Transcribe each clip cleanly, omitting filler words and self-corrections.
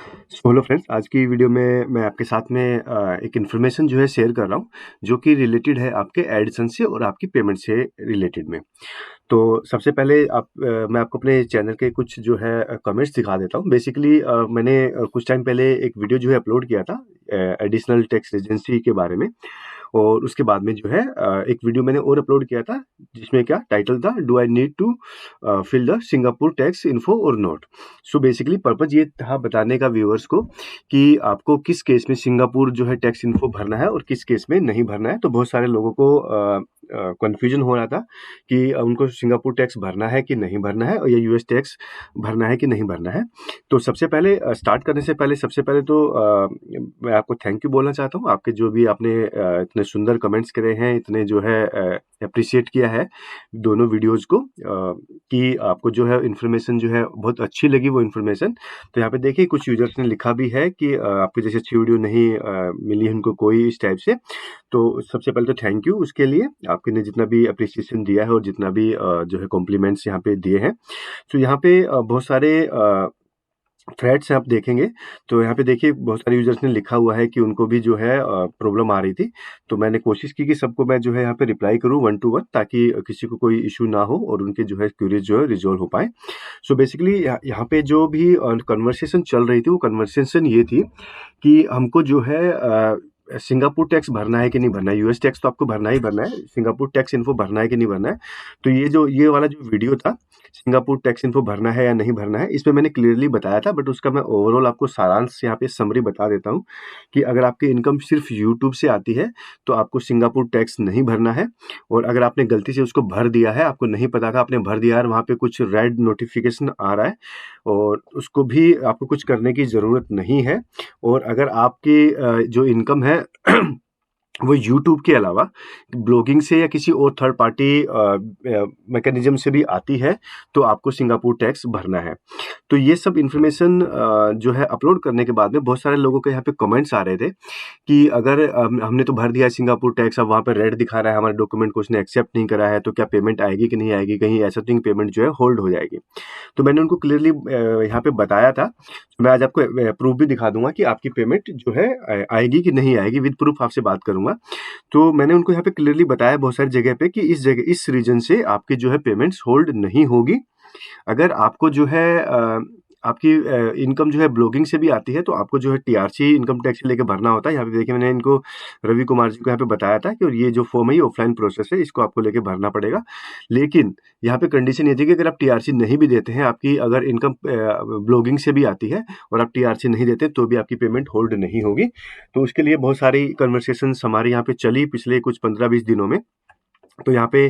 Hello friends, आज की video में मैं आपके साथ में एक इन्फॉर्मेशन जो है शेयर कर रहा हूँ, जो कि रिलेटेड है आपके एडसेंस से और आपकी पेमेंट से रिलेटेड में। तो सबसे पहले मैं आपको अपने चैनल के कुछ जो है कमेंट्स दिखा देता हूँ। बेसिकली मैंने कुछ टाइम पहले एक वीडियो जो है अपलोड किया था एडिशनल टैक्स एजेंसी के बारे में। और उसके बाद में जो है एक वीडियो मैंने और अपलोड किया था, जिसमें क्या टाइटल था, do I need to fill the Singapore tax info और नॉट। सो बेसिकली पर्पज ये था बताने का व्यूअर्स को कि आपको किस केस में सिंगापुर जो है टैक्स इन्फो भरना है और किस केस में नहीं भरना है। तो बहुत सारे लोगों को कन्फ्यूजन हो रहा था कि उनको सिंगापुर टैक्स भरना है कि नहीं भरना है, और या यूएस टैक्स भरना है कि नहीं भरना है। तो सबसे पहले स्टार्ट करने से पहले सबसे पहले तो मैं आपको थैंक यू बोलना चाहता हूँ, आपके जो भी आपने इतने सुंदर कमेंट्स करे हैं, इतने जो है अप्रिशिएट किया है दोनों वीडियोज़ को, कि आपको जो है इन्फॉर्मेशन जो है बहुत अच्छी लगी वो इन्फॉर्मेशन। तो यहाँ पे देखिए कुछ यूजर्स ने लिखा भी है कि आपको जैसे अच्छी वीडियो नहीं मिली है उनको कोई इस टाइप से। तो सबसे पहले तो थैंक यू उसके लिए, आपने जितना भी अप्रिसिएशन दिया है और जितना भी जो है कॉम्प्लीमेंट्स यहाँ पे दिए हैं। तो यहाँ पे बहुत सारे थ्रेड्स हैं, आप देखेंगे तो यहाँ पे देखिए बहुत सारे यूजर्स ने लिखा हुआ है कि उनको भी जो है प्रॉब्लम आ रही थी। तो मैंने कोशिश की कि सबको मैं जो है यहाँ पे रिप्लाई करूँ 1 to 1, ताकि किसी को कोई इशू ना हो और उनके जो है क्यूरीज जो है रिजॉल्व हो पाए। सो बेसिकली यहाँ पे जो भी कन्वर्सेशन चल रही थी, वो कन्वर्सेशन ये थी कि हमको जो है सिंगापुर टैक्स भरना है कि नहीं भरना है। यूएस टैक्स तो आपको भरना ही भरना है, सिंगापुर टैक्स इन्फो भरना है कि नहीं भरना है। तो ये वाला जो वीडियो था, सिंगापुर टैक्स इन्फो भरना है या नहीं भरना है, इसमें मैंने क्लियरली बताया था, बट उसका मैं ओवरऑल आपको सारांश यहाँ पे समरी बता देता हूँ कि अगर आपकी इनकम सिर्फ यूट्यूब से आती है तो आपको सिंगापुर टैक्स नहीं भरना है। और अगर आपने गलती से उसको भर दिया है, आपको नहीं पता था, आपने भर दिया है, वहाँ पे कुछ रेड नोटिफिकेशन आ रहा है और उसको भी आपको कुछ करने की ज़रूरत नहीं है। और अगर आपकी जो इनकम है वो यूट्यूब के अलावा ब्लॉगिंग से या किसी और थर्ड पार्टी मैकेनिज्म से भी आती है, तो आपको सिंगापुर टैक्स भरना है। तो ये सब इन्फॉर्मेशन जो है अपलोड करने के बाद में बहुत सारे लोगों के यहाँ पे कमेंट्स आ रहे थे कि अगर हमने तो भर दिया है सिंगापुर टैक्स, अब वहाँ पे रेड दिखा रहा है हमारे डॉक्यूमेंट को, उसने एक्सेप्ट नहीं करा है, तो क्या पेमेंट आएगी कि नहीं आएगी, कहीं ऐसा तो पेमेंट जो है होल्ड हो जाएगी। तो मैंने उनको क्लियरली यहाँ पे बताया था। मैं आज आपको प्रूफ भी दिखा दूंगा कि आपकी पेमेंट जो है आएगी कि नहीं आएगी, विद प्रूफ आपसे बात करूंगा। तो मैंने उनको यहाँ पे क्लियरली बताया बहुत सारी जगह पे कि इस रीजन से आपकी जो है पेमेंट्स होल्ड नहीं होगी। अगर आपको जो है आपकी इनकम जो है ब्लॉगिंग से भी आती है, तो आपको जो है टीआरसी इनकम टैक्स से लेके भरना होता है। यहाँ पे देखिए मैंने इनको रवि कुमार जी को यहाँ पे बताया था कि और ये जो फॉर्म है ये ऑफलाइन प्रोसेस है, इसको आपको लेके भरना पड़ेगा। लेकिन यहाँ पे कंडीशन ये थी कि अगर आप टीआरसी नहीं भी देते हैं, आपकी अगर इनकम ब्लॉगिंग से भी आती है और आप टीआरसी नहीं देते, तो भी आपकी पेमेंट होल्ड नहीं होगी। तो उसके लिए बहुत सारी कन्वर्सेशन हमारे यहाँ पे चली पिछले कुछ 15-20 दिनों में। तो यहाँ पे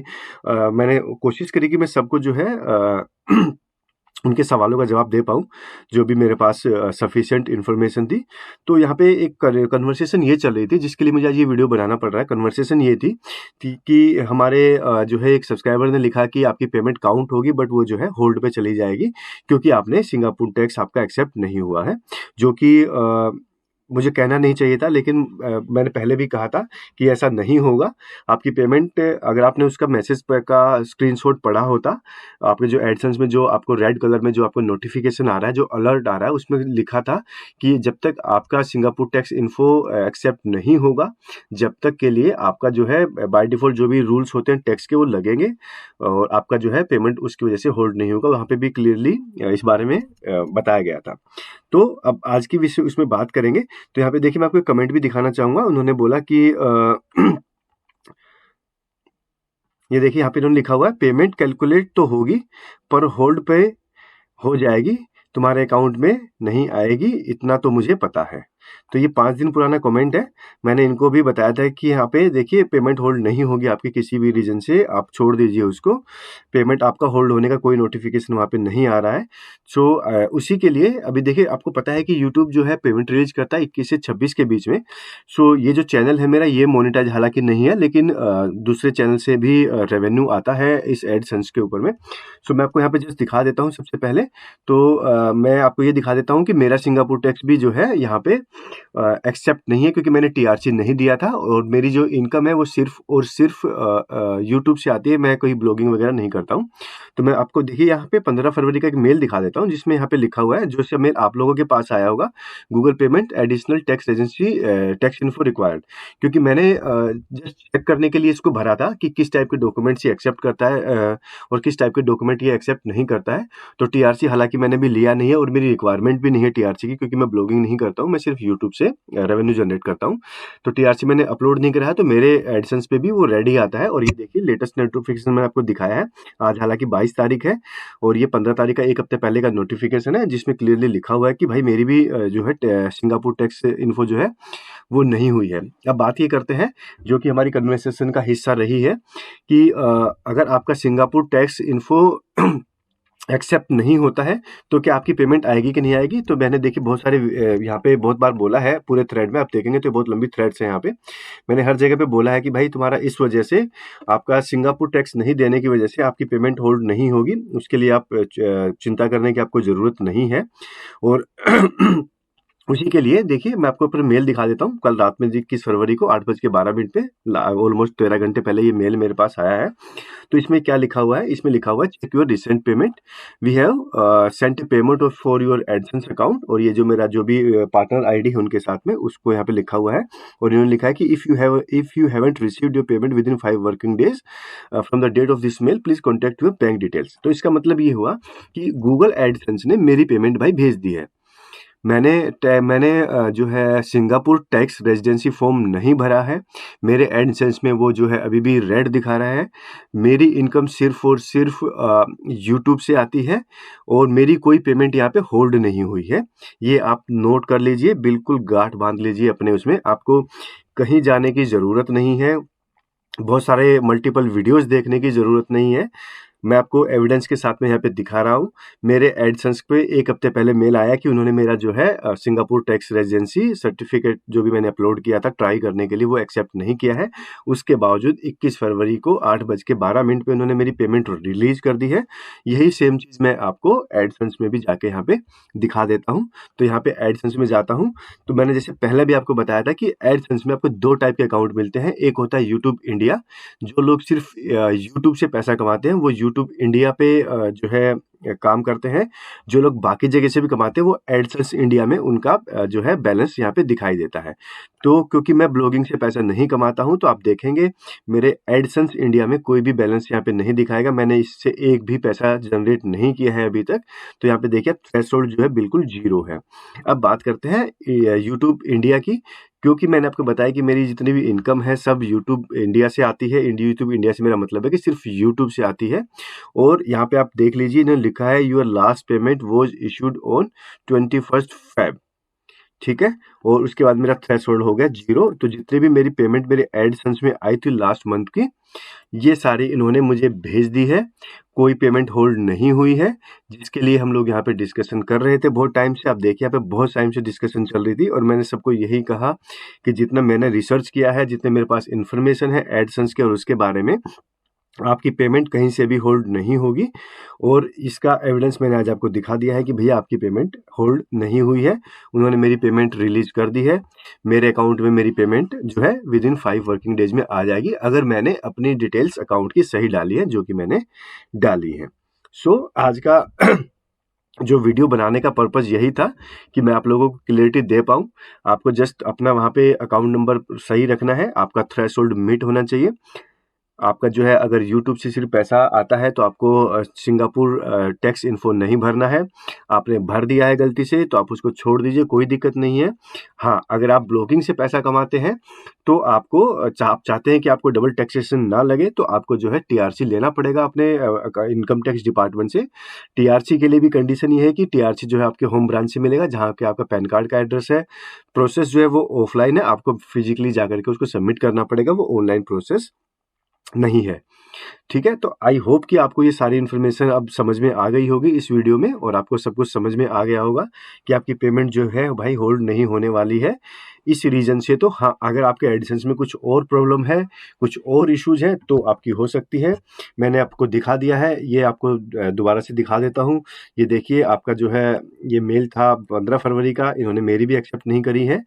मैंने कोशिश करी कि मैं सबको जो है उनके सवालों का जवाब दे पाऊँ, जो भी मेरे पास सफिशिएंट इन्फॉर्मेशन थी। तो यहाँ पे एक कन्वर्सेशन ये चल रही थी, जिसके लिए मुझे आज ये वीडियो बनाना पड़ रहा है। कन्वर्सेशन ये थी कि हमारे जो है एक सब्सक्राइबर ने लिखा कि आपकी पेमेंट काउंट होगी, बट वो जो है होल्ड पे चली जाएगी, क्योंकि आपने सिंगापुर टैक्स आपका एक्सेप्ट नहीं हुआ है। जो कि मुझे कहना नहीं चाहिए था, लेकिन मैंने पहले भी कहा था कि ऐसा नहीं होगा। आपकी पेमेंट, अगर आपने उसका मैसेज का स्क्रीनशॉट पढ़ा होता, आपके जो एडसेंस में जो आपको रेड कलर में जो आपको नोटिफिकेशन आ रहा है, जो अलर्ट आ रहा है, उसमें लिखा था कि जब तक आपका सिंगापुर टैक्स इन्फो एक्सेप्ट नहीं होगा, जब तक के लिए आपका जो है बाय डिफॉल्ट जो भी रूल्स होते हैं टैक्स के, वो लगेंगे और आपका जो है पेमेंट उसकी वजह से होल्ड नहीं होगा। वहाँ पे भी क्लियरली इस बारे में बताया गया था। तो अब आज की विषय उसमें बात करेंगे। तो यहाँ पे देखिए मैं आपको एक कमेंट भी दिखाना चाहूंगा। उन्होंने बोला कि ये देखिए यहाँ पे इन्होंने लिखा हुआ है, पेमेंट कैलकुलेट तो होगी पर होल्ड पे हो जाएगी, तुम्हारे अकाउंट में नहीं आएगी, इतना तो मुझे पता है। तो ये 5 दिन पुराना कमेंट है। मैंने इनको भी बताया था कि यहाँ पे देखिए पेमेंट होल्ड नहीं होगी आपकी किसी भी रीजन से, आप छोड़ दीजिए उसको। पेमेंट आपका होल्ड होने का कोई नोटिफिकेशन वहाँ पे नहीं आ रहा है। सो उसी के लिए अभी देखिए आपको पता है कि यूट्यूब जो है पेमेंट रिलीज करता है 21 से 26 के बीच में। सो ये जो चैनल है मेरा, ये मोनेटाइज हालांकि नहीं है, लेकिन दूसरे चैनल से भी रेवेन्यू आता है इस एडसेंस के ऊपर में। सो मैं आपको यहाँ पे जस्ट दिखा देता हूँ सबसे पहले। तो मैं आपको ये दिखा देता हूँ कि मेरा सिंगापुर टैक्स भी जो है यहाँ पे एक्सेप्ट नहीं है, क्योंकि मैंने टीआरसी नहीं दिया था और मेरी जो इनकम है वो सिर्फ और सिर्फ यूट्यूब से आती है। मैं कोई ब्लॉगिंग वगैरह नहीं करता हूँ। तो मैं आपको देखिए यहाँ पे 15 फरवरी का एक मेल दिखा देता हूँ, जिसमें यहाँ पे लिखा हुआ है, जो मेल आप लोगों के पास आया होगा, Google payment additional tax agency tax info required. क्योंकि मैंने जस्ट चेक करने के लिए इसको भरा था कि किस टाइप के डॉक्यूमेंट्स ये एक्सेप्ट करता है और किस टाइप के डॉक्यूमेंट ये एक्सेप्ट नहीं करता है। तो टीआरसी हालांकि मैंने भी लिया नहीं है और मेरी रिक्वायरमेंट भी नहीं है टीआरसी की, क्योंकि मैं ब्लॉगिंग नहीं करता हूँ, मैं सिर्फ यूट्यूब से रेवेन्यू जनरेट करता हूँ। तो टीआरसी मैंने अपलोड नहीं करा है, तो मेरे एडसेंस पे भी वो रेडी आता है। और ये देखिए लेटेस्ट नोटिफिकेशन मैंने आपको दिखाया है। आज हालांकि 22 तारीख है और ये 15 तारीख का एक हफ्ते पहले का नोटिफिकेशन है, जिसमें क्लियरली लिखा हुआ है कि भाई मेरी भी जो है सिंगापुर टैक्स इन्फो जो है वो नहीं हुई है। अब बात ये करते हैं जो कि हमारी कन्वर्सेशन का हिस्सा रही है कि अगर आपका सिंगापुर टैक्स इन्फो एक्सेप्ट नहीं होता है तो क्या आपकी पेमेंट आएगी कि नहीं आएगी। तो मैंने देखी बहुत सारे यहाँ पे बहुत बार बोला है पूरे थ्रेड में, आप देखेंगे तो बहुत लंबी थ्रेड्स हैं यहाँ पे। मैंने हर जगह पे बोला है कि भाई तुम्हारा इस वजह से आपका सिंगापुर टैक्स नहीं देने की वजह से आपकी पेमेंट होल्ड नहीं होगी, उसके लिए आप चिंता करने की आपको ज़रूरत नहीं है। और उसी के लिए देखिए मैं आपको ऊपर मेल दिखा देता हूँ। कल रात में 21 फरवरी को 8:12 पे ऑलमोस्ट 13 घंटे पहले ये मेल मेरे पास आया है। तो इसमें क्या लिखा हुआ है, इसमें लिखा हुआ है check your recent payment, we have sent a payment for your AdSense account. और ये जो मेरा जो भी पार्टनर आईडी है उनके साथ में उसको यहाँ पे लिखा हुआ है और इन्होंने लिखा है कि if you haven't received your payment within 5 working days from the date of this mail please contact your bank details. तो इसका मतलब ये हुआ कि गूगल एडसेंस ने मेरी पेमेंट भाई भेज दी है। मैंने जो है सिंगापुर टैक्स रेजिडेंसी फॉर्म नहीं भरा है। मेरे एडसेंस में वो जो है अभी भी रेड दिखा रहा है। मेरी इनकम सिर्फ और सिर्फ यूट्यूब से आती है और मेरी कोई पेमेंट यहाँ पे होल्ड नहीं हुई है। ये आप नोट कर लीजिए, बिल्कुल गांठ बांध लीजिए अपने उसमें। आपको कहीं जाने की ज़रूरत नहीं है, बहुत सारे मल्टीपल वीडियोस देखने की ज़रूरत नहीं है। मैं आपको एविडेंस के साथ में यहाँ पे दिखा रहा हूँ। मेरे एडसेंस पे एक हफ्ते पहले मेल आया कि उन्होंने मेरा जो है सिंगापुर टैक्स रेजिडेंसी सर्टिफिकेट जो भी मैंने अपलोड किया था ट्राई करने के लिए वो एक्सेप्ट नहीं किया है। उसके बावजूद 21 फरवरी को 8:12 पे उन्होंने मेरी पेमेंट रिलीज कर दी है। यही सेम चीज़ मैं आपको एडसेंस में भी जाके यहाँ पे दिखा देता हूँ। तो यहाँ पे एडसेंस में जाता हूँ तो मैंने जैसे पहले भी आपको बताया था कि एडसेंस में आपको 2 टाइप के अकाउंट मिलते हैं। एक होता है यूट्यूब इंडिया, जो लोग सिर्फ यूट्यूब से पैसा कमाते हैं वो यूट्यूब इंडिया पे जो है काम करते हैं। जो लोग बाकी जगह से भी कमाते हैं वो एडसेंस इंडिया में उनका जो है बैलेंस यहाँ पे दिखाई देता है। तो क्योंकि मैं ब्लॉगिंग से पैसा नहीं कमाता हूँ तो आप देखेंगे मेरे एडसेंस इंडिया में कोई भी बैलेंस यहाँ पे नहीं दिखाएगा। मैंने इससे एक भी पैसा जनरेट नहीं किया है अभी तक। तो यहाँ पे देखिए थ्रेशोल्ड जो है बिल्कुल 0 है। अब बात करते हैं यूट्यूब इंडिया की, क्योंकि मैंने आपको बताया कि मेरी जितनी भी इनकम है सब यूट्यूब इंडिया से आती है। यूट्यूब इंडिया से मेरा मतलब है कि सिर्फ यूट्यूब से आती है। और यहाँ पे आप देख लीजिए इन्होंने लिखा है your last payment was issued on 21 Feb, ठीक है। और उसके बाद मेरा थ्रेशोल्ड हो गया 0। तो जितनी भी मेरी पेमेंट मेरे एडसेंस में आई थी लास्ट मंथ की, ये सारी इन्होंने मुझे भेज दी है। कोई पेमेंट होल्ड नहीं हुई है, जिसके लिए हम लोग यहाँ पे डिस्कशन कर रहे थे बहुत टाइम से। आप देखिए यहाँ पे बहुत टाइम से डिस्कशन चल रही थी और मैंने सबको यही कहा कि जितना मैंने रिसर्च किया है, जितने मेरे पास इन्फॉर्मेशन है एडसेंस के और उसके बारे में, आपकी पेमेंट कहीं से भी होल्ड नहीं होगी। और इसका एविडेंस मैंने आज आपको दिखा दिया है कि भैया आपकी पेमेंट होल्ड नहीं हुई है। उन्होंने मेरी पेमेंट रिलीज कर दी है। मेरे अकाउंट में मेरी पेमेंट जो है विद इन 5 वर्किंग डेज में आ जाएगी, अगर मैंने अपनी डिटेल्स अकाउंट की सही डाली है, जो कि मैंने डाली है। सो आज का जो वीडियो बनाने का पर्पस यही था कि मैं आप लोगों को क्लियरिटी दे पाऊँ। आपको जस्ट अपना वहाँ पे अकाउंट नंबर सही रखना है, आपका थ्रेशोल्ड मीट होना चाहिए। आपका जो है अगर यूट्यूब से सिर्फ पैसा आता है तो आपको सिंगापुर टैक्स इन्फो नहीं भरना है। आपने भर दिया है गलती से तो आप उसको छोड़ दीजिए, कोई दिक्कत नहीं है। हाँ, अगर आप ब्लॉगिंग से पैसा कमाते हैं तो आपको आप चाहते हैं कि आपको डबल टैक्सेशन ना लगे तो आपको जो है टीआरसी लेना पड़ेगा अपने इनकम टैक्स डिपार्टमेंट से। टीआरसी के लिए भी कंडीशन ये है कि टीआरसी जो है आपके होम ब्रांच से मिलेगा, जहाँ के आपका पैन कार्ड का एड्रेस है। प्रोसेस जो है वो ऑफलाइन है, आपको फिजिकली जाकर के उसको सबमिट करना पड़ेगा, वो ऑनलाइन प्रोसेस नहीं है, ठीक है, तो आई होप कि आपको ये सारी इन्फॉर्मेशन अब समझ में आ गई होगी इस वीडियो में, और आपको सब कुछ समझ में आ गया होगा कि आपकी पेमेंट जो है भाई होल्ड नहीं होने वाली है इस रीजन से। तो हाँ, अगर आपके एडिसेंस में कुछ और प्रॉब्लम है, कुछ और इश्यूज हैं, तो आपकी हो सकती है। मैंने आपको दिखा दिया है, ये आपको दोबारा से दिखा देता हूँ। ये देखिए, आपका जो है ये मेल था 15 फरवरी का, इन्होंने मेरी भी एक्सेप्ट नहीं करी है,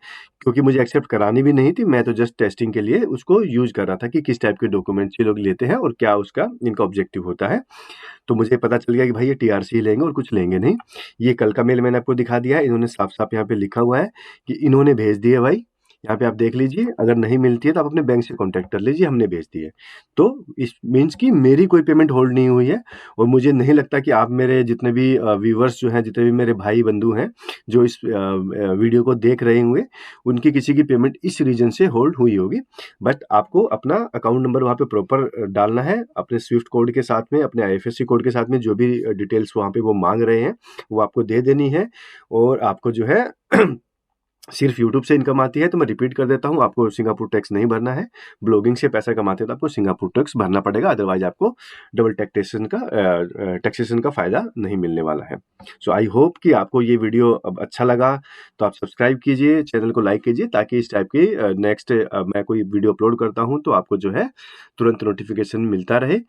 क्योंकि मुझे एक्सेप्ट करानी भी नहीं थी। मैं तो जस्ट टेस्टिंग के लिए उसको यूज कर रहा था कि किस टाइप के डॉक्यूमेंट्स ये लोग लेते हैं और क्या उसका इनका ऑब्जेक्टिव होता है। तो मुझे पता चल गया कि भाई ये टीआरसी लेंगे और कुछ लेंगे नहीं। ये कल का मेल मैंने आपको दिखा दिया है, इन्होंने साफ-साफ यहाँ पे लिखा हुआ है कि इन्होंने भेज दी है भाई। यहाँ पे आप देख लीजिए, अगर नहीं मिलती है तो आप अपने बैंक से कॉन्टैक्ट कर लीजिए, हमने भेज दी है। तो इस मीन्स कि मेरी कोई पेमेंट होल्ड नहीं हुई है, और मुझे नहीं लगता कि आप मेरे जितने भी व्यूअर्स जो हैं, जितने भी मेरे भाई-बंधु हैं, जो इस वीडियो को देख रहे होंगे, उनकी किसी की पेमेंट इस रीज़न से होल्ड हुई होगी। बट आपको अपना अकाउंट नंबर वहाँ पे प्रॉपर डालना है, अपने स्विफ्ट कोड के साथ में, अपने आईएफएससी कोड के साथ में, जो भी डिटेल्स वहाँ पे वो माँग रहे हैं, वो आपको दे देनी है। और आपको जो है सिर्फ यूट्यूब से इनकम आती है, तो मैं रिपीट कर देता हूँ, आपको सिंगापुर टैक्स नहीं भरना है। ब्लॉगिंग से पैसा कमाते हैं तो आपको सिंगापुर टैक्स भरना पड़ेगा, अदरवाइज आपको डबल टैक्सेशन का फ़ायदा नहीं मिलने वाला है। सो आई होप कि आपको ये वीडियो अब अच्छा लगा, तो आप सब्सक्राइब कीजिए, चैनल को लाइक कीजिए, ताकि इस टाइप की नेक्स्ट मैं कोई वीडियो अपलोड करता हूँ तो आपको जो है तुरंत नोटिफिकेशन मिलता रहे।